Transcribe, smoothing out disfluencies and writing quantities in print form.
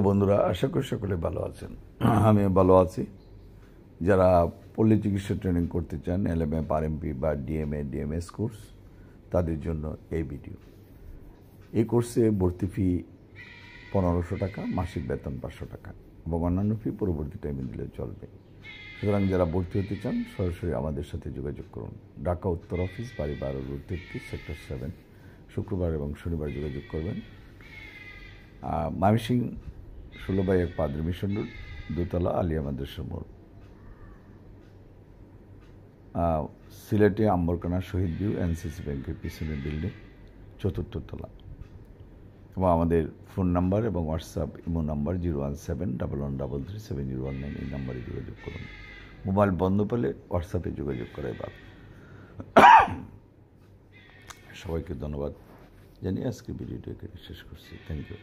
বন্ধুরা, আশা করি সকলে ভালো আছেন। আমি ভালো আছি। যারা পল্লী চিকিৎসা ট্রেনিং করতে চান, এলএমএফ, আরএমপি বা ডিএমএ, ডিএমএস কোর্স, তাদের জন্য এই ভিডিও। এই কোর্সে ভর্তি ফি 1500 টাকা, মাসিক বেতন 500 টাকা এবং অন্যান্য ফি পরবর্তী টাইমে দিলে চলবে। সুতরাং যারা ভর্তি হতে চান সরাসরি আমাদের সাথে যোগাযোগ করুন। ঢাকা উত্তর অফিস, বাড়ি 12 রোড 33, সেক্টর 7, শুক্রবার এবং শনিবার যোগাযোগ করবেন। ময়মনসিংহ 16/1 পাদ্রী মিশন রোড, দোতলা, আলিয়া মাদ্রাসার মোড়। সিলেটে আম্বরকানা শহীদ ভিউ, এনসিসি ব্যাংকের পিছনের বিল্ডিং, 4th তলা। এবং আমাদের ফোন নাম্বার এবং হোয়াটসঅ্যাপ ইমো নাম্বার 01711337019, এই নাম্বারে যোগাযোগ করুন। মোবাইল বন্ধ পেলে হোয়াটসঅ্যাপে যোগাযোগ করাই ভালো। সবাইকে ধন্যবাদ জানিয়ে আজকে ভিডিওটি এখানে শেষ করছি। Thank you.